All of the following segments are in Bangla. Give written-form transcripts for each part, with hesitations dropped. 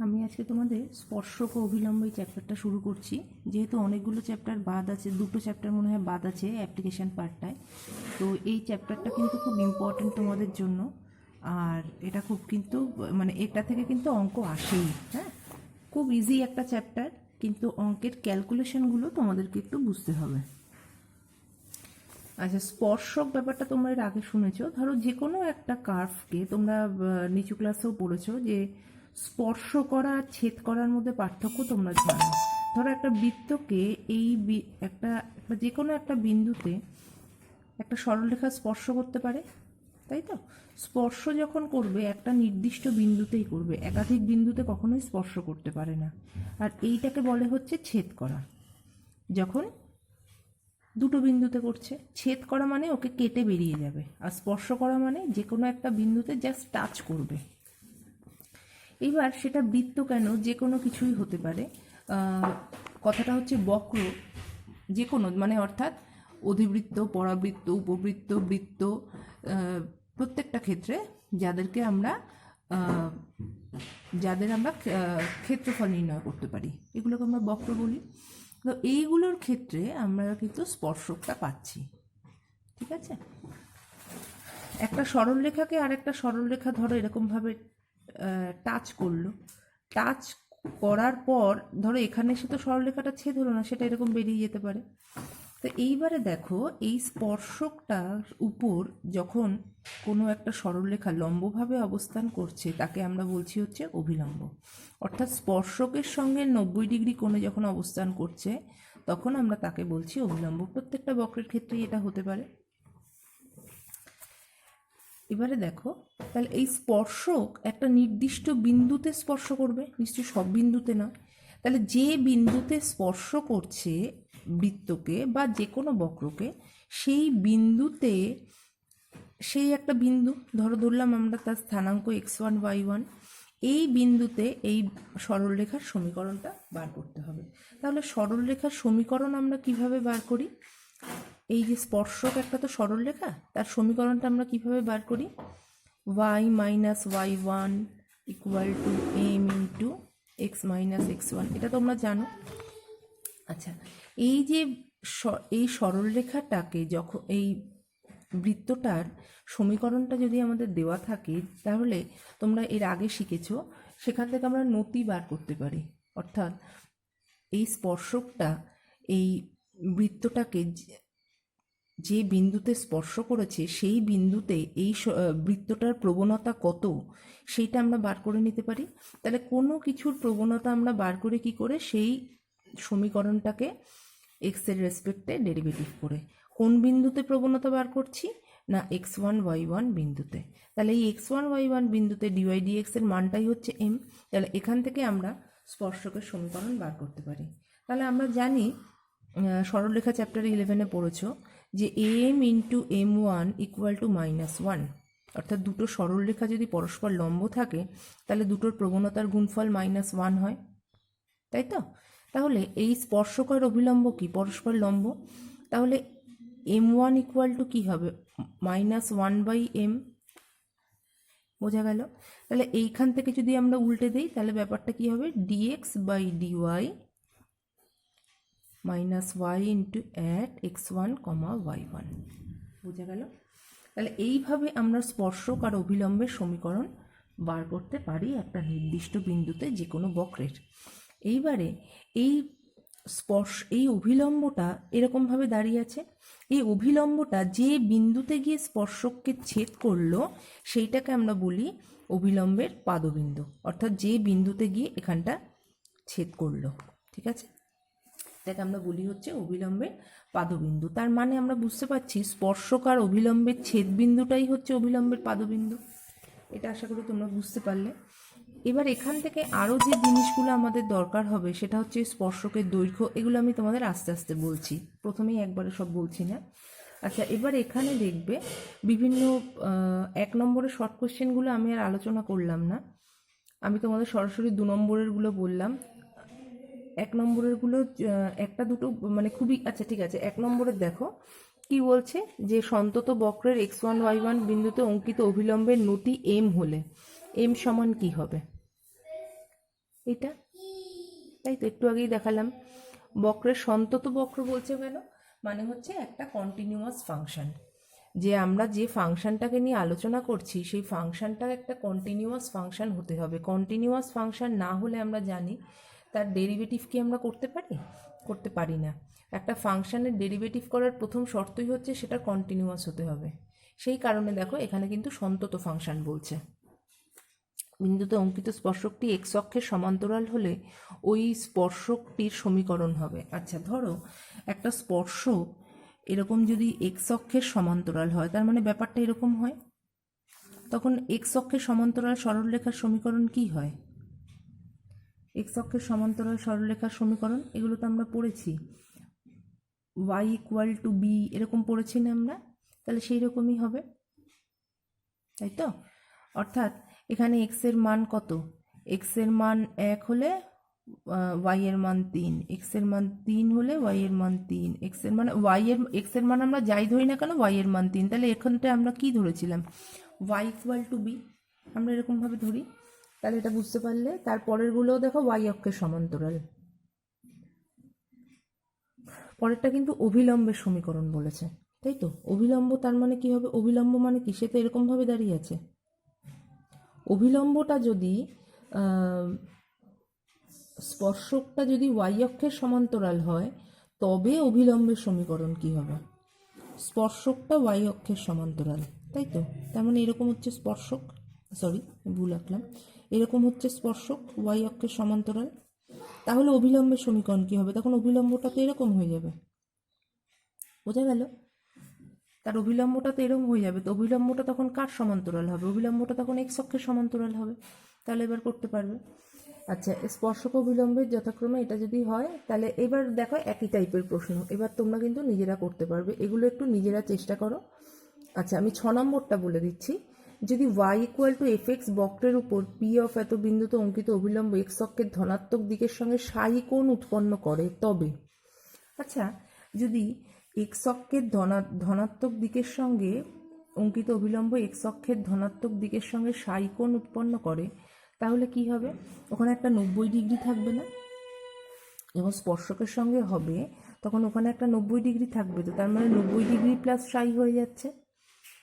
আমি আজকে তোমাদের স্পর্শক ও অভিলম্ব এই চ্যাপ্টারটা শুরু করছি। যেহেতু অনেকগুলো চ্যাপ্টার বাদ আছে, দুটো চ্যাপ্টার মনে হয় বাদ আছে অ্যাপ্লিকেশান পার্টটায়, তো এই চ্যাপ্টারটা কিন্তু খুব ইম্পর্টেন্ট তোমাদের জন্য। আর এটা খুব কিন্তু মানে এটা থেকে কিন্তু অঙ্ক আসেই, হ্যাঁ, খুব ইজি একটা চ্যাপ্টার, কিন্তু অঙ্কের ক্যালকুলেশনগুলো তোমাদেরকে একটু বুঝতে হবে। আচ্ছা, স্পর্শক ব্যাপারটা তোমরা এর আগে শুনেছো। ধরো যে কোনো একটা কার্ভকে তোমরা নিচু ক্লাসেও পড়েছো যে স্পর্শ করা আর ছেদ করার মধ্যে পার্থক্য তোমরা জানো। ধরো একটা বৃত্তকে এই একটা যে কোনো একটা বিন্দুতে একটা সরলরেখা স্পর্শ করতে পারে, তাই তো? স্পর্শ যখন করবে একটা নির্দিষ্ট বিন্দুতেই করবে, একাধিক বিন্দুতে কখনোই স্পর্শ করতে পারে না। আর এইটাকে বলে হচ্ছে ছেদ করা। যখন দুটো বিন্দুতে করছে, ছেদ করা মানে ওকে কেটে বেরিয়ে যাবে, আর স্পর্শ করা মানে যে কোনো একটা বিন্দুতে জাস্ট টাচ করবে। এবার সেটা বৃত্ত কেন, যে কোনো কিছুই হতে পারে। কথাটা হচ্ছে বক্র, যে কোনো মানে অর্থাৎ অধিবৃত্ত, পরাবৃত্ত, উপবৃত্ত, বৃত্ত, প্রত্যেকটা ক্ষেত্রে যাদের আমরা ক্ষেত্রফল নির্ণয় করতে পারি, এগুলোকে আমরা বক্র বলি। তো এইগুলোর ক্ষেত্রে আমরা কিন্তু স্পর্শকটা পাচ্ছি, ঠিক আছে? একটা সরলরেখাকে আর একটা সরলরেখা ধরো এরকমভাবে টাচ করলো, টাচ করার পর ধরো এখানে সে তো সরলরেখাটা ছেদ হলো না, সেটা এরকম বেরিয়ে যেতে পারে। তো এইবারে দেখো, এই স্পর্শকটার উপর যখন কোনো একটা সরলরেখা লম্বভাবে অবস্থান করছে তাকে আমরা বলছি হচ্ছে অভিলম্ব। অর্থাৎ স্পর্শকের সঙ্গে 90 ডিগ্রি কোণে যখন অবস্থান করছে তখন আমরা তাকে বলছি অভিলম্ব। প্রত্যেকটা বক্রের ক্ষেত্রেই এটা হতে পারে। এবারে দেখো, তাহলে এই স্পর্শক একটা নির্দিষ্ট বিন্দুতে স্পর্শ করবে, নিশ্চয়ই সব বিন্দুতে না। তাহলে যে বিন্দুতে স্পর্শ করছে বৃত্তকে বা যে কোনো বক্রকে, সেই বিন্দুতে, সেই একটা বিন্দু ধরলাম আমরা, তার স্থানাঙ্ক x1 y1, এই বিন্দুতে এই সরলরেখার সমীকরণটা বার করতে হবে। তাহলে সরলরেখার সমীকরণ আমরা কিভাবে বার করি? এই যে স্পর্শক একটা তো সরলরেখা, তার সমীকরণটা আমরা কিভাবে বার করি? y minus y1 equal two m into x minus x1, এটা তোমরা জানো। আচ্ছা, এই যে এই সরলরেখাটাকে যখন এই বৃত্তটার সমীকরণটা যদি আমাদের দেওয়া থাকে, তাহলে তোমরা এর আগে শিখেছো, সেখান থেকে আমরা নতি বার করতে পারি। অর্থাৎ এই স্পর্শকটা এই বৃত্তটাকে যে বিন্দুতে স্পর্শ করেছে সেই বিন্দুতে এই বৃত্তটার প্রবণতা কত, সেইটা আমরা বার করে নিতে পারি। তাহলে কোনো কিছুর প্রবণতা আমরা বার করে কি করে? সেই সমীকরণটাকে এক্স এর রেসপেক্টে ডেরিভেটিভ করে। কোন বিন্দুতে প্রবণতা বার করছি? না, x1 y1 বিন্দুতে। তাহলে এই x1 y1 বিন্দুতে dy dx এর মানটাই হচ্ছে m। তাহলে এখান থেকে আমরা স্পর্শকের সমীকরণ বার করতে পারি। তাহলে আমরা জানি, সরলরেখা চ্যাপ্টার 11-এ পড়েছো যে m into m1 equal to -1। অর্থাৎ দুটো সরলরেখা যদি পরস্পর লম্ব থাকে তাহলে দুটোর প্রবণতার গুণফল -1 হয়, তাই তো? তাহলে এই স্পর্শক আর অভিলম্ব কি পরস্পর লম্ব। তাহলে m1 ইকুয়াল টু কী হবে? -1/m। বোঝা গেল? তাহলে এইখান থেকে যদি আমরা উল্টে দিই তাহলে ব্যাপারটা কি হবে? dx by dy minus y into at x1, y1। বোঝা গেল? তাহলে এইভাবে আমরা স্পর্শক আর অভিলম্বের সমীকরণ বার করতে পারি একটা নির্দিষ্ট বিন্দুতে যে কোনো বক্রের। এইবারে এই অভিলম্বটা এরকমভাবে দাঁড়িয়ে আছে। এই অভিলম্বটা যে বিন্দুতে গিয়ে স্পর্শককে ছেদ করলো সেইটাকে আমরা বলি অভিলম্বের পাদবিন্দু। অর্থাৎ যে বিন্দুতে গিয়ে এখানটা ছেদ করলো, ঠিক আছে? এটাকে আমরা বলি হচ্ছে অভিলম্বের পাদবিন্দু। তার মানে আমরা বুঝতে পারছি স্পর্শক আর অভিলম্বের ছেদ বিন্দুটাই হচ্ছে অভিলম্বের পাদবিন্দু। এটা আশা করি তোমরা বুঝতে পারলে। এবার এখান থেকে আরও যে জিনিসগুলো আমাদের দরকার হবে সেটা হচ্ছে স্পর্শকের দৈর্ঘ্য। এগুলো আমি তোমাদের আস্তে আস্তে বলছি, প্রথমেই একবারে সব বলছি না। আচ্ছা, এবার এখানে দেখবে বিভিন্ন 1 নম্বরের শর্ট কোশ্চেনগুলো আমি আর আলোচনা করলাম না, আমি তোমাদের সরাসরি 2 নম্বরেরগুলো বললাম। 1 নম্বরেরগুলো একটা দুটো মানে খুবই, আচ্ছা ঠিক আছে, 1 নম্বরের দেখো কি বলছে যে সন্তত বক্রের x1 y1 বিন্দুতে অঙ্কিত অভিলম্বের নতি m হলে m সমান কি হবে? এটা, তাই তো একটু আগেই দেখালাম। বক্রের সন্তত বক্র বলছে কেন? মানে হচ্ছে একটা কন্টিনিউয়াস ফাংশন, যে আমরা যে ফাংশনটাকে নিয়ে আলোচনা করছি সেই ফাংশনটা একটা কন্টিনিউয়াস ফাংশন হতে হবে। কন্টিনিউয়াস ফাংশন না হলে আমরা জানি তার ডেরিভেটিভ কি আমরা করতে পারি? করতে পারি না। একটা ফাংশনের ডেরিভেটিভ করার প্রথম শর্তই হচ্ছে সেটা কন্টিনিউয়াস হতে হবে। সেই কারণে দেখো এখানে কিন্তু সন্তত ফাংশন বলছে। বিন্দুতে অঙ্কিত স্পর্শকটি এক্স অক্ষের সমান্তরাল হলে ওই স্পর্শকটির সমীকরণ হবে। আচ্ছা, ধরো একটা স্পর্শক এরকম যদি এক্স অক্ষের সমান্তরাল হয়, তার মানে ব্যাপারটা এরকম হয়, তখন এক্স অক্ষের সমান্তরাল সরলরেখার সমীকরণ কি হয়? এক্স অক্ষের সমান্তরাল সরলরেখার সমীকরণ এগুলো তো আমরা পড়েছি, y ইকুয়াল টু বি, এরকম পড়েছি না আমরা? তাহলে সেই রকমই হবে, তাই তো? অর্থাৎ এখানে এক্স এর মান কত? এক্স এর মান 1 হলে ওয়াই এর মান 3, এক্স এর মান 3 হলে ওয়াই এর মান 3, এক্স এর মান এক্স এর মান আমরা যাই ধরি না কেন ওয়াই এর মান 3, তাহলে এখানটা আমরা কি ধরেছিলাম? ওয়াই ইকুয়াল টু বি, আমরা এরকমভাবে ধরি। তাহলে এটা বুঝতে পারলে তারপরেরগুলোও দেখো ওয়াই অক্ষের সমান্তরাল। পরেরটা কিন্তু অভিলম্বের সমীকরণ বলেছে, তাই তো? অভিলম্ব তার মানে কি হবে? অভিলম্ব মানে কি? সে তো এরকমভাবে দাঁড়িয়ে আছে। অভিলম্বটা যদি স্পর্শকটা যদি ওয়াই অক্ষের সমান্তরাল হয় তবে অভিলম্বের সমীকরণ কি হবে? স্পর্শকটা ওয়াই অক্ষের সমান্তরাল, তাই তো? তার মানে এরকম হচ্ছে স্পর্শক, সরি ভুল আঁকলাম, এরকম হচ্ছে স্পর্শক ওয়াই অক্ষের সমান্তরাল। তাহলে অভিলম্বের সমীকরণ কি হবে? তখন অভিলম্বটা তো এরকম হয়ে যাবে, বোঝা গেল? তার অভিলম্বটা তো এরকম হয়ে যাবে, তো অভিলম্বটা তখন কার সমান্তরাল হবে? অভিলম্বটা তখন এক্স অক্ষের সমান্তরাল হবে। তাহলে এবার করতে পারবে। আচ্ছা, স্পর্শক অভিলম্বের যথাক্রমে এটা যদি হয়, তাহলে এবার দেখো একই টাইপের প্রশ্ন, এবার তোমরা কিন্তু নিজেরা করতে পারবে, এগুলো একটু নিজেরা চেষ্টা করো। আচ্ছা, আমি 6 নম্বরটা বলে দিচ্ছি। যদি y equal to F X বক্রের উপর পি অফ এত বিন্দুতে অঙ্কিত অভিলম্ব এক্স অক্ষের ধনাত্মক দিকের সঙ্গে সাই কোণ উৎপন্ন করে তবে, আচ্ছা, যদি এক্স অক্ষের ধনাত্মক দিকের সঙ্গে অঙ্কিত অভিলম্ব এক্স অক্ষের ধনাত্মক দিকের সঙ্গে সাই কোণ উৎপন্ন করে, তাহলে কি হবে? ওখানে একটা 90 ডিগ্রি থাকবে না? যখন স্পর্শকের সঙ্গে হবে তখন ওখানে একটা 90 ডিগ্রি থাকবে, তো তার মানে 90 ডিগ্রি প্লাস সাই হয়ে যাচ্ছে।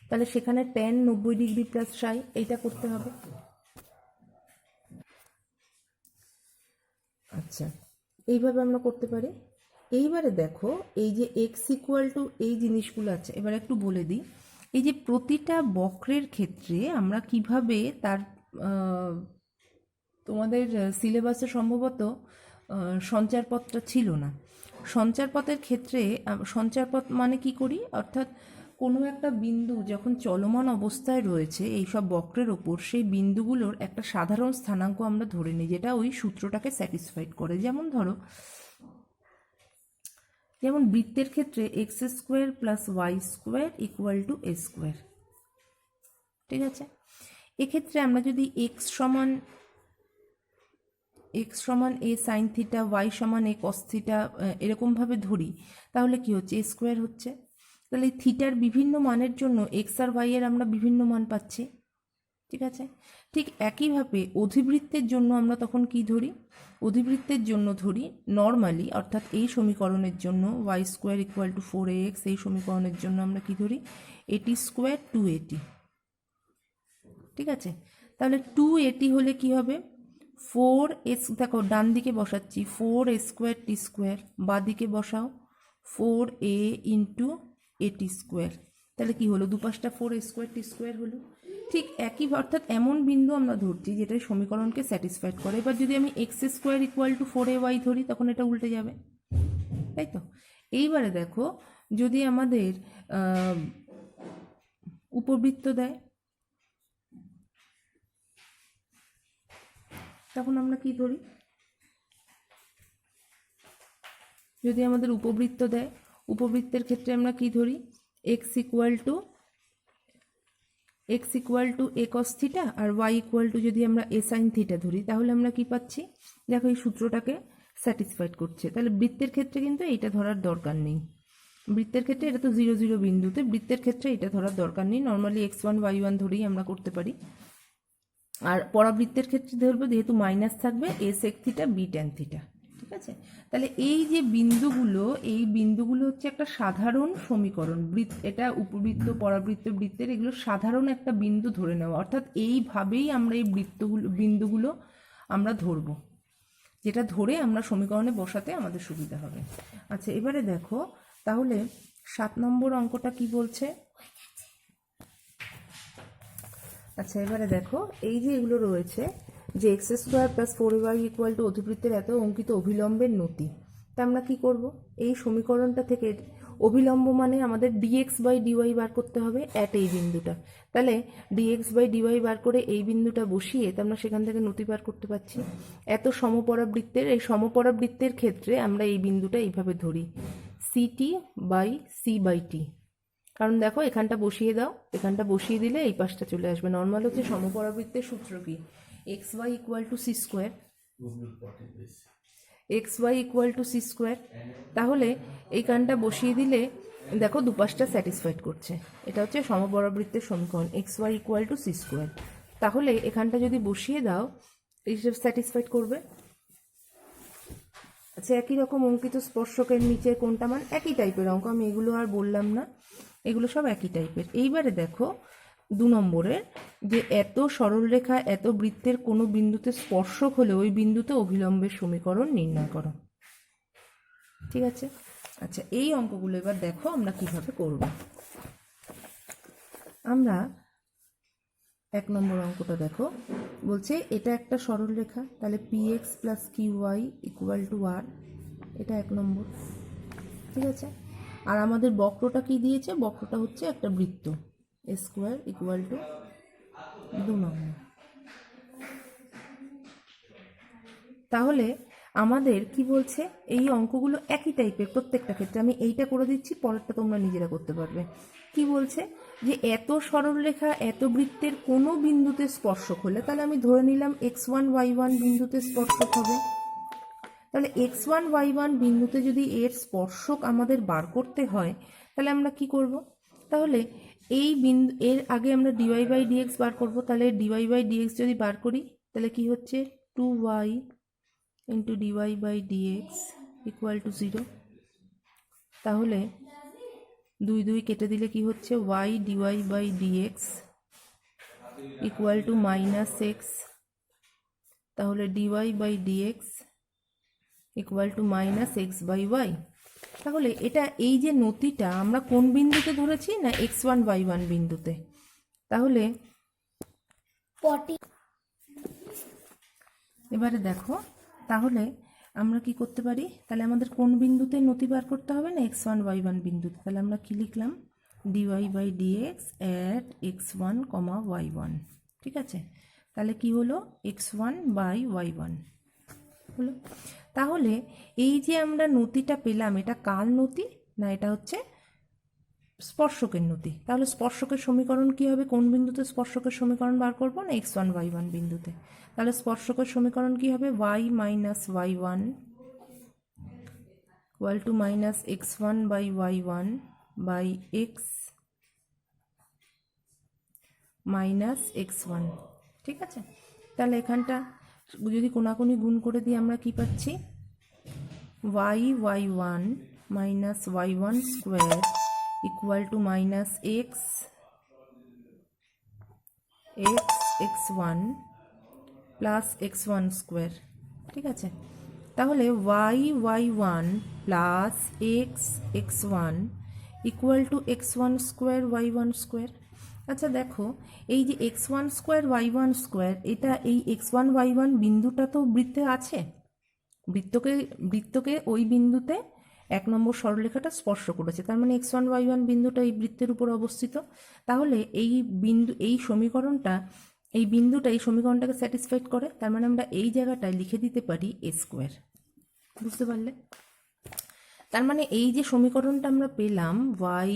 তাহলে সেখানে ট্যান 90 ডিগ্রি প্লাস সাই, এইটা করতে হবে। আচ্ছা, এইভাবে আমরা করতে পারি। এইবারে দেখো এই যে এক্স ইকুয়াল টু এই জিনিসগুলো আছে, এবার একটু বলে দিই। এই যে প্রতিটা বক্রের ক্ষেত্রে আমরা কিভাবে তার তোমাদের সিলেবাসে সম্ভবত সঞ্চারপথটা ছিল না। সঞ্চারপথের ক্ষেত্রে সঞ্চারপথ মানে কি করি? অর্থাৎ কোনো একটা বিন্দু যখন চলমান অবস্থায় রয়েছে এইসব বক্রের ওপর, সেই বিন্দুগুলোর একটা সাধারণ স্থানাঙ্ক আমরা ধরে নিই, যেটা ওই সূত্রটাকে স্যাটিসফাইড করে। যেমন বৃত্তের ক্ষেত্রে x square plus y square equal to a square, ঠিক আছে? এক্ষেত্রে আমরা যদি এক্স সমান এ সাইন থিটা, ওয়াই সমান এ কস থিটা এরকমভাবে ধরি, তাহলে কি হচ্ছে? এ স্কোয়ার হচ্ছে। তাহলে এই থিটার বিভিন্ন মানের জন্য এক্স আর ওয়াই এর আমরা বিভিন্ন মান পাচ্ছি, ঠিক আছে? ঠিক একইভাবে অধিবৃত্তের জন্য আমরা তখন কি ধরি? অধিবৃত্তের জন্য ধরি নর্মালি, অর্থাৎ এই সমীকরণের জন্য Y square equal two 4ax, এই সমীকরণের জন্য আমরা কি ধরি? এটি স্কোয়ার 2at, ঠিক আছে? তাহলে 2at হলে কি হবে? 4s, দেখো ডান দিকে বসাচ্ছি 4a স্কোয়ার টি স্কোয়ার, বাঁ দিকে বসাও 4a ইন্টু এটি স্কোয়ার, তাহলে কি হলো? দুপাশটা 4a স্কোয়ার টি স্কোয়ার হলো। ঠিক একই, অর্থাৎ এমন বিন্দু আমরা ধরছি যেটা সমীকরণকে স্যাটিসফাইড করে। এবার যদি আমি x square equal two 4ay ধরি তখন এটা উল্টে যাবে, তাই তো? এইবারে দেখো যদি আমাদের উপবৃত্ত দেয় তখন আমরা কি ধরি? যদি আমাদের উপবৃত্ত দেয়, উপবৃত্তের ক্ষেত্রে আমরা কি ধরি? X equal to a cos theta আর ওয়াই ইকুয়াল টু যদি আমরা এ সাইন থিটা ধরি, তাহলে আমরা কি পাচ্ছি? দেখো এই সূত্রটাকে স্যাটিসফাইড করছে। তাহলে বৃত্তের ক্ষেত্রে কিন্তু এইটা ধরার দরকার নেই। বৃত্তের ক্ষেত্রে এটা তো 0 0 বিন্দুতে, বৃত্তের ক্ষেত্রে এটা ধরার দরকার নেই। নর্মালি x1 y1 ধরেই আমরা করতে পারি। আর পরাবৃত্তের ক্ষেত্রে ধরবো যেহেতু মাইনাস থাকবে A sec theta B tan theta. ঠিক আছে, তাহলে এই যে বিন্দুগুলো, এই বিন্দুগুলো হচ্ছে একটা সাধারণ সমীকরণ। এটা উপবৃত্ত, পরাবৃত্ত, বৃত্তের এগুলো সাধারণ একটা বিন্দু ধরে নেওয়া, অর্থাৎ এইভাবেই আমরা এই বিন্দুগুলো আমরা ধরবো, যেটা ধরে আমরা সমীকরণে বসাতে আমাদের সুবিধা হবে। আচ্ছা, এবারে দেখো তাহলে 7 নম্বর অঙ্কটা কি বলছে। আচ্ছা, এবারে দেখো এই যে এগুলো রয়েছে যে x square plus 4y equal to অধিবৃত্তের এত অঙ্কিত অভিলম্বের নতি। তা আমরা কি করব, এই সমীকরণটা থেকে অভিলম্ব মানে আমাদের ডিএক্স বাই ডিওয়াই বার করতে হবে অ্যাট এই বিন্দুটা। তাহলে ডিএক্স বাই ডিওয়াই বার করে এই বিন্দুটা বসিয়ে তো আমরা সেখান থেকে নতি বার করতে পারছি। এত সমপরাবৃত্তের, এই সমপরাবৃত্তের ক্ষেত্রে আমরা এই বিন্দুটা এইভাবে ধরি city vice C by T. কারণ দেখো এখানটা বসিয়ে দাও, এখানটা বসিয়ে দিলে এই পাশটা চলে আসবে। নর্মাল হচ্ছে সমপরাবৃত্তের সূত্র কি, x y equal to c square, x y equal to c square. তাহলে এইখানটা বসিয়ে দিলে দেখো দুপাশটা স্যাটিসফাইড করছে। এটা হচ্ছে সমপরাবৃত্তের সমীকরণ x y equal to c square. তাহলে এখানটা যদি বসিয়ে দাও এইসব স্যাটিসফাইড করবে। আচ্ছা, একই রকম অঙ্কিত স্পর্শকের নিচে কোনটা মান, একই টাইপের অঙ্ক, আমি এগুলো আর বললাম না, এগুলো সব একই টাইপের। এইবারে দেখো 2 নম্বরের যে এত সরলরেখা এত বৃত্তের কোনো বিন্দুতে স্পর্শক হলে ওই বিন্দুতে অভিলম্বের সমীকরণ নির্ণয় করো। ঠিক আছে, আচ্ছা এই অঙ্কগুলো এবার দেখো আমরা কিভাবে করব। আমরা 1 নম্বর অঙ্কটা দেখো, বলছে এটা একটা সরলরেখা, তাহলে P X plus Q Y equal to R, এটা 1 নম্বর। ঠিক আছে, আর আমাদের বক্রটা কি দিয়েছে, বক্রটা হচ্ছে একটা বৃত্ত এ স্কোয়ার ইকুয়াল টু 2 নম্বর। তাহলে আমাদের কি বলছে, এই অঙ্কগুলো একই টাইপের প্রত্যেকটা ক্ষেত্রে। আমি এইটা করে দিচ্ছি, পরেরটা তোমরা নিজেরা করতে পারবে। কি বলছে যে এত সরলরেখা এত বৃত্তের কোনো বিন্দুতে স্পর্শক হলে, তাহলে আমি ধরে নিলাম x1 y1 বিন্দুতে স্পর্শক হবে। তাহলে x1 y1 বিন্দুতে যদি এর স্পর্শক আমাদের বার করতে হয় তাহলে আমরা কি করব, তাহলে এই বিন্দু এর আগে আমরা ডিওয়াই বাই ডিএক্স বার করব। তাহলে ডিওয়াই বাই ডিএক্স যদি বার করি তাহলে কি হচ্ছে 2y into dy by dx equal to 0। তাহলে 2 2 কেটে দিলে কি হচ্ছে y dy by dx equal to minus x. তাহলে dy by dx equal to minus x by y. তাহলে এটা এই যে নতিটা আমরা কোন বিন্দুতে ধরেছি না x1 y1 বিন্দুতে। তাহলে এবারে দেখো তাহলে আমরা কি করতে পারি, তাহলে আমাদের কোন বিন্দুতে নতি বার করতে হবে না x1 y1 বিন্দুতে। তাহলে আমরা কি লিখলাম dy by dx at x1 y1। ঠিক আছে, তাহলে কি হলো x1 বাই y1 হলো। তাহলে এই যে আমরা নতিটা পেলাম এটা কার নতি না, এটা হচ্ছে স্পর্শকের নতি। তাহলে স্পর্শকের সমীকরণ কি হবে, কোন বিন্দুতে স্পর্শকের সমীকরণ বার করবো না x1 y1 বিন্দুতে। তাহলে স্পর্শকের সমীকরণ কি হবে y minus y1 equal to minus x1 by y1 by x minus x1। ঠিক আছে, তাহলে এখানটা যদি কোনাকুনি গুণ করে দিই আমরা কি পাচ্ছি y y1 minus y1 square equal to minus x x x1 plus x1 square. ঠিক আছে, তাহলে y y1 plus x x1 equal two x1 square y1 square. আচ্ছা দেখো এই যে x1 স্কোয়ার y1 স্কোয়ার, এটা এই x1 y1 বিন্দুটা তো বৃত্তে আছে, বৃত্তকে ওই বিন্দুতে 1 নম্বর সরলরেখাটা স্পর্শ করেছে, তার মানে x1 y1 বিন্দুটা এই বৃত্তের উপর অবস্থিত। তাহলে এই বিন্দু এই সমীকরণটা এই বিন্দুটা এই সমীকরণটাকে স্যাটিসফাইড করে, তার মানে আমরা এই জায়গাটায় লিখে দিতে পারি এ স্কোয়ার। বুঝতে পারলে, তার মানে এই যে সমীকরণটা আমরা পেলাম y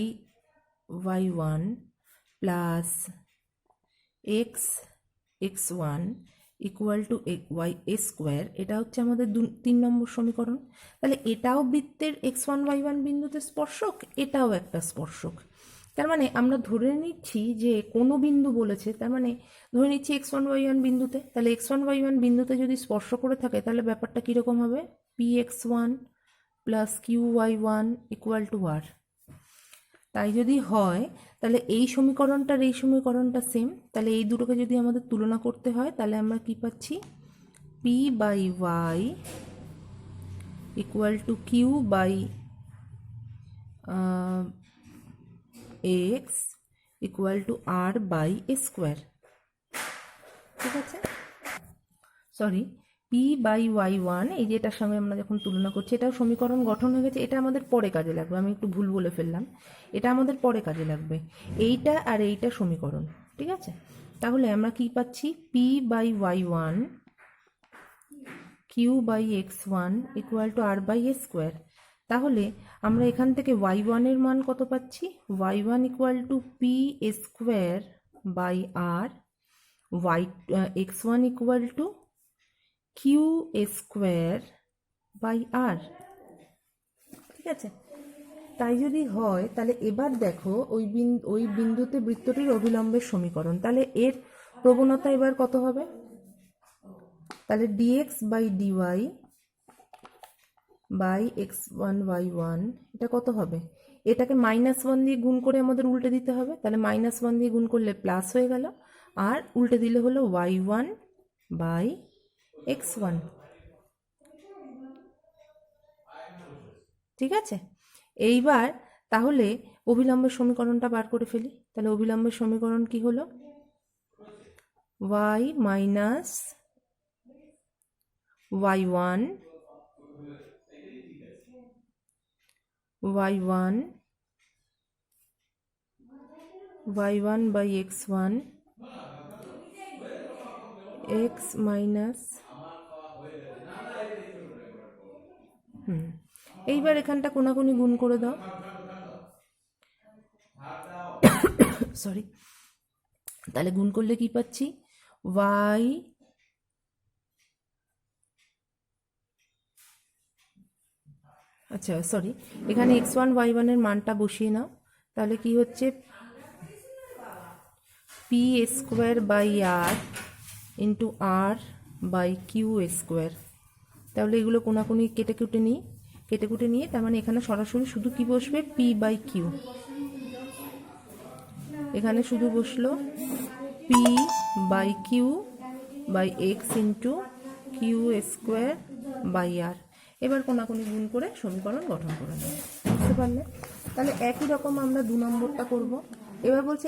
y1 plus x x1 equal to y a square, এটা হচ্ছে আমাদের 3 নম্বর সমীকরণ। তাহলে এটাও বৃত্তের x1 y1 বিন্দুতে স্পর্শক, এটাও একটা স্পর্শক। তার মানে আমরা ধরে নিচ্ছি যে কোনো বিন্দু বলেছে, তার মানে ধরে নিচ্ছি x1y1 বিন্দুতে, তাহলে x1y1 বিন্দুতে যদি স্পর্শ করে থাকে তাহলে ব্যাপারটা কীরকম হবে, px1 plus qy1 equal to r। তাই যদি হয় তাহলে এই সমীকরণটার এই সমীকরণটা সেম, তাহলে এই দুটোকে যদি আমাদের তুলনা করতে হয় তাহলে আমরা কি পাচ্ছি, p by y equal to q by x equal to r by square. ঠিক আছে, সরি, p বাই y1 এই যে এটার সঙ্গে আমরা যখন তুলনা করছি এটাও সমীকরণ গঠন হয়ে গেছে, এটা আমাদের পরে কাজে লাগবে, আমি একটু ভুল বলে ফেললাম, এটা আমাদের পরে কাজে লাগবে, এইটা আর এইটা সমীকরণ। ঠিক আছে, তাহলে আমরা কি পাচ্ছি, p by y1 q by x1 equal to r by square. তাহলে আমরা এখান থেকে y1 এর মান কত পাচ্ছি, y1 equal to p square by r, x1 equal to q square by r। ঠিক আছে, তাই যদি হয় তাহলে এবার দেখো ওই বিন্দুতে বৃত্তটির অভিলম্বের সমীকরণ, তাহলে এর প্রবণতা এবার কত হবে, তাহলে dx by dy by x1 y1 এটা কত হবে, এটাকে -1 দিয়ে গুণ করে আমাদের উল্টে দিতে হবে, তাহলে -1 দিয়ে গুণ করলে প্লাস হয়ে গেল, আর উল্টে দিলে হলো y1 বাই x1। ঠিক আছে, এইবার তাহলে অভিলম্বের সমীকরণটা বার করে ফেলি, তাহলে অভিলম্বের সমীকরণ কি হলো, y minus y1 y1 by x1 x minus, এইবার এখানটা কোনাকুনি গুণ করে দাও, সরি, তাহলে গুণ করলে কি পাচ্ছি, y আচ্ছা সরি, এখানে x1 y1 এর মানটা বসিয়ে নাও, তাহলে কি হচ্ছে, p square by r into r by q square. তাহলে এগুলো কোনাকুনি কেটে কুটে নিয়ে তার মানে এখানে সরাসরি শুধু কি বসবে, p বাই কিউ, এখানে শুধু বসলো p by q by x into q square by r. এবার কোনাকুনি গুণ করে সমীকরণ গঠন করে নেব, বুঝতে পারলে? তাহলে একই রকম আমরা 2 নম্বরটা করব। এবার বলছে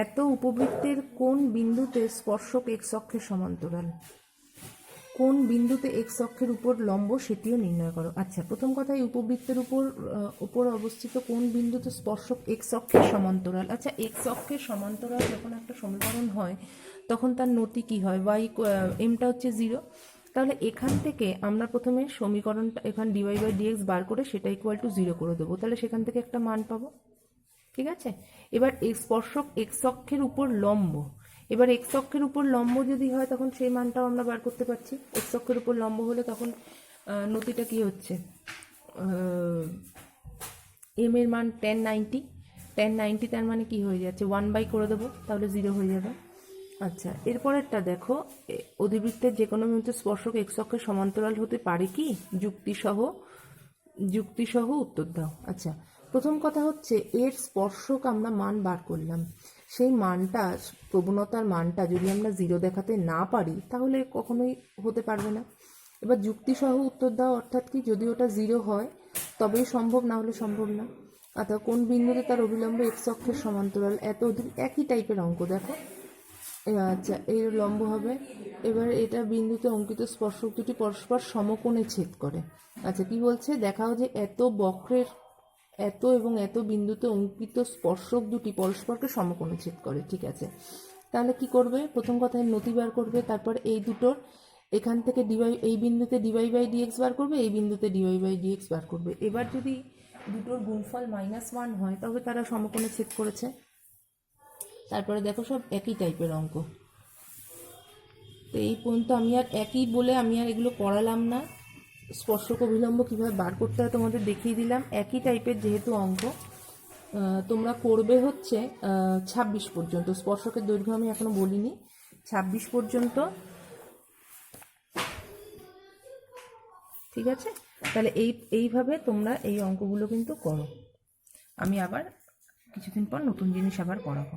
এত উপবৃত্তের কোন বিন্দুতে স্পর্শক এক্স অক্ষের সমান্তরাল, কোন বিন্দুতে এক্স অক্ষের উপর লম্ব সেটিও নির্ণয় করো। আচ্ছা, প্রথম কথা, এই উপবৃত্তের উপর অবস্থিত কোন বিন্দুতে স্পর্শক এক্স অক্ষের সমান্তরাল। আচ্ছা, এক্স অক্ষের সমান্তরাল যখন একটা সমীকরণ হয় তখন তার নতি কি হয়, এমটা হচ্ছে 0। তাহলে এখান থেকে আমরা প্রথমে সমীকরণটা এখান ডিওয়াই বাই ডিএক্স বার করে সেটা ইকুয়াল টু 0 করে দেবো, তাহলে সেখান থেকে একটা মান পাবো। ঠিক আছে, এবার স্পর্শক এক্স অক্ষের উপর লম্ব, এবার এক্স অক্ষের উপর লম্ব যদি হয় তখন সেই মানটাও আমরা বার করতে পারছি। এক্স অক্ষের উপর লম্ব হলে তখন নতিটা কি হচ্ছে, এম এর মান tan 90, তার মানে কি হয়ে যাচ্ছে 1 করে দেবো, তাহলে 0 হয়ে যাবে। আচ্ছা, এরপরেরটা দেখো, অধিবৃত্তের যে কোনো বিন্দুতে স্পর্শক এক্স অক্ষের সমান্তরাল হতে পারে কি, যুক্তিসহ উত্তর দাও। আচ্ছা, প্রথম কথা হচ্ছে এর স্পর্শক আমরা মান বার করলাম, সেই মানটা, প্রবণতার মানটা যদি আমরা 0 দেখাতে না পারি তাহলে কখনোই হতে পারবে না। এবার যুক্তিসহ উত্তর দাও, অর্থাৎ কি, যদি ওটা 0 হয় তবেই সম্ভব, না হলে সম্ভব না। অর্থাৎ কোন বিন্দুতে তার অভিলম্ব এক্স অক্ষের সমান্তরাল, একই টাইপের অঙ্ক দেখো। আচ্ছা, এর লম্ব হবে, এবার এটা বিন্দুতে অঙ্কিত স্পর্শক দুটি পরস্পর সমকোণে ছেদ করে। আচ্ছা, কি বলছে দেখাও যে এত বক্রের এত এবং এত বিন্দুতে অঙ্কিত স্পর্শক দুটি পরস্পরকে সমকোণে ছেদ করে। ঠিক আছে, তাহলে কি করবে, প্রথম কথায় নতি বার করবে, তারপর এই দুটোর এখান থেকে এই বিন্দুতে ডিওয়াই বাই ডিএক্স বার করবে, এই বিন্দুতে ডিওয়াই বাই ডিএক্স বার করবে। এবার যদি দুটোর গুণফল -1 হয় তবে তারা সমকোণে ছেদ করেছে। তারপরে দেখো সব একই টাইপের অঙ্ক। তো এই পর্যন্ত আমি আর একই বলে আমি আর এগুলো করালাম না, স্পর্শক অভিলম্ব কীভাবে বার করতে হয় তোমাদের দেখিয়ে দিলাম। একই টাইপের যেহেতু অঙ্ক, তোমরা করবে হচ্ছে 26 পর্যন্ত। স্পর্শকের দৈর্ঘ্য আমি এখনো বলিনি, 26 পর্যন্ত। ঠিক আছে, তাহলে এইভাবে তোমরা এই অঙ্কগুলো কিন্তু করো। আমি আবার কিছুদিন পর নতুন জিনিস আবার পড়াবো।